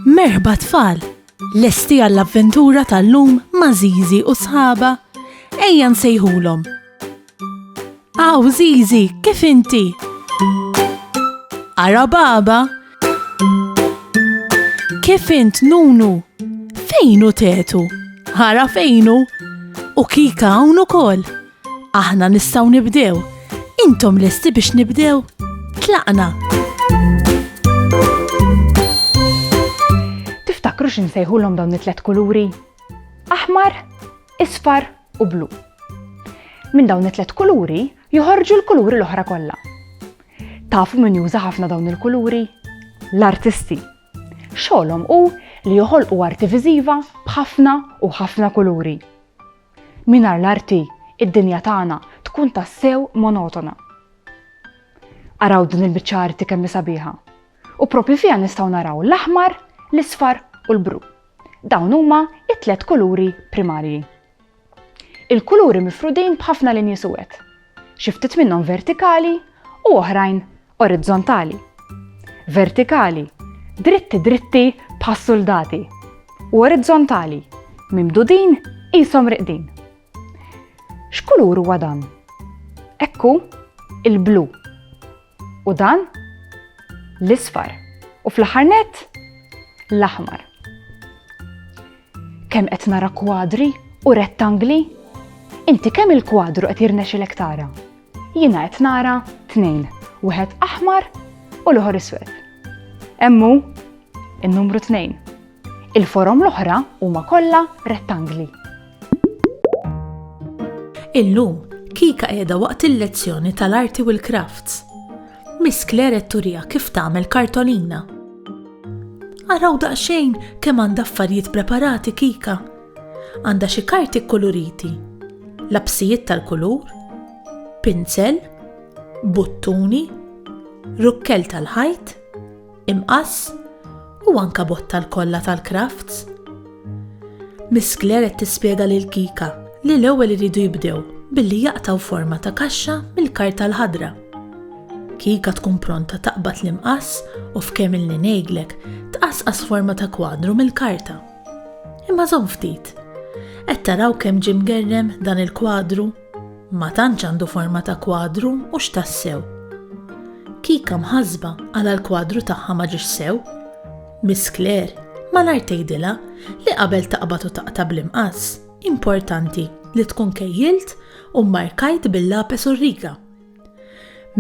Merħba tfal, lesti għall-avventura tal-lum ma' Zizi u sħaba, ejja nsejħulhom. Aw Zizi, kif inti? Ara baba? Kif int Nunu? Fejnu tetu? Ara fejnu? U Kika hawn ukoll. Aħna nistgħu nibdew. Intom lesti biex nibdew? Tlaqna. Tiftakru x'insejħulhom dawn it-tlet kuluri? Aħmar, isfar u blu. Minn dawn it-tlet kuluri joħorġu l-kuluri l-oħra kollha. Tafu min juża ħafna dawn il-kuluri? L-artisti. Xogħolhom hu li joħolqu arti viżiva b'ħafna u ħafna kuluri. Mingħajr l-arti, id-dinja tagħna tkun tassew monotona. Araw din il-biċċa arti kemm sabiħa. U propri fiha nistgħu naraw l-aħmar, l-isfar u l-bru. Dawn huma it-tlet kuluri primarji. Il-kuluri mifrudin b'ħafna linji suwed. Xi ftit minnhom vertikali u oħrajn orizzontali. Vertikali, dritti bħas soldati. U orizzontali, mimdudin qishom riqdin. X'kulur huwa dan? Ekku il-blu. U dan l-isfar. U fl-aħħar nett l-aħmar. Kemm qed nara kwadri u rettangli? Inti kemm il-kwadru qed jirnexxilek tara? Jiena qed nara 2, wieħed aħmar u l-ieħor iswed. Emmu in-numru 2. Il-forom l-oħra huma kollha rettangli. Illum Kika qiegħda waqt il-lezzjoni tal-arti u l-crafts. Miss Claire qed turija kif tagħmel kartolina. Araw daqsxejn kemm għandha affarijiet preparati Kika. Għandha xi karti koloriti, labsijiet tal-kulur, pinzel, buttuni, rukkel tal-ħajt, imqass u anka bott tal-kolla tal-crafts. Miss Claire qed tispjega lil Kika li l-ewwel iridu jibdew billi jaqtaw forma ta' kaxxa mill-karta l-ħadra. Kika tkun pronta taqbad l-imqass u f'kemm illi ngħidlek tqasqas forma ta' kwadru mill-karta. Imma żomm ftit. Qed taraw kemm ġie mgerrem dan il-kwadru? Ma tantx għandu forma ta' kwadru u x'tassew. Kika mħassba għal l-kwadru tagħha ma ġiex sew. Miss Claire malar tgħidilha li qabel taqbad u taqta' bl-imqass importanti li tkun kejjilt u mmarkajt bil-lapes u r-riga.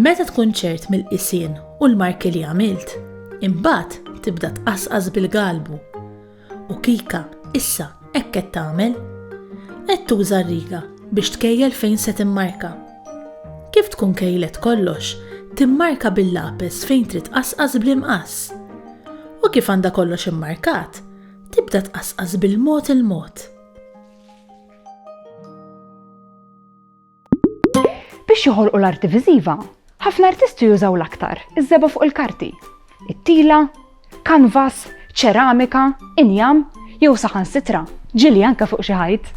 Meta tkun ċert mill-qisien u l-marki li għamilt, imbagħad tibda tqasqas bil-galbu. U Kika issa hekk qed tagħmel? Qed tuża r-riga biex tkejjel fejn se timmarka. Kif tkun kejlet kollox, timmarka bil-lapes fejn trid tqasqas bl-imqass. U kif għandha kollox immarkat, tibda tqasqas bil-mod il-mod. Biex joħolqu l-arti viżiva, ħafna artisti jużaw l-aktar iż-żeba fuq il-karti. It-tila, kanvas, ċeramika, injam, jew saħansitra, ġili anke fuq xi ħajt.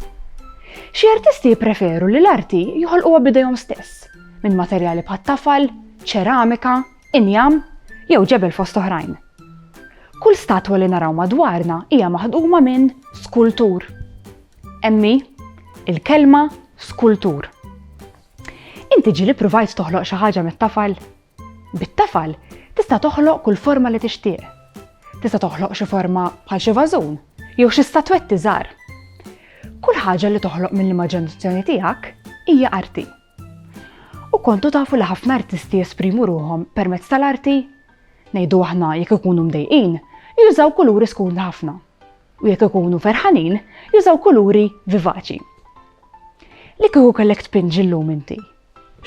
Xi artisti jippreferu li l-arti joħolquha b'idejhom stess, minn materjali bħat-tafal, ċeramika, injam, jew ġebel fost oħrajn. Kull statwa li naraw madwarna hija maħduma minn skultur. Emmi, il-kelma skultur. Inti ġieli ppruvajt toħloq xi ħaġa mit-tafal? Bit-tafal tista' toħloq kull forma li tixtieq. Tista' toħloq xi forma bħal xi vażun jew xi statwetti żgħar. Kull ħaġa li toħloq mill-immaġinazzjoni tiegħek hija arti. U kontu tafu li ħafna artisti jesprimu ruhom permezz tal-arti? Ngħidu aħna jekk ikunu mdejqin, jużaw kuluri skun ħafna. U jekk ikunu ferħanin, jużaw kuluri vivaċi. Li kieku kellek tpinġi llum inti,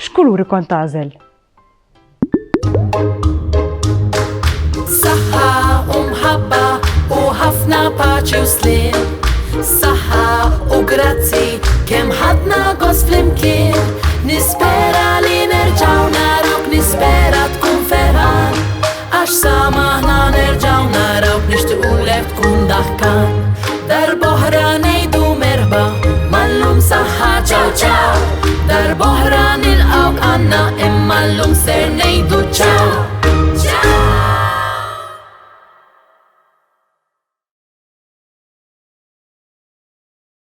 x'kuluri kont tagħżel? Saħħa u mħabba u ħafna paċi u slim. Saħħa u grazzi kemm ħadna gost flimkien. Nispera li nerġgħu narawk, nispera tkun ferħan. Għax samaħna nerġgħu narawk, nixtiequlek tkun daħkan. Darb'oħra ngħidu merħba, mallum saħħa ċaw ċaw. Darb'oħra nilqgħuk għandna imma llum ser ngħidu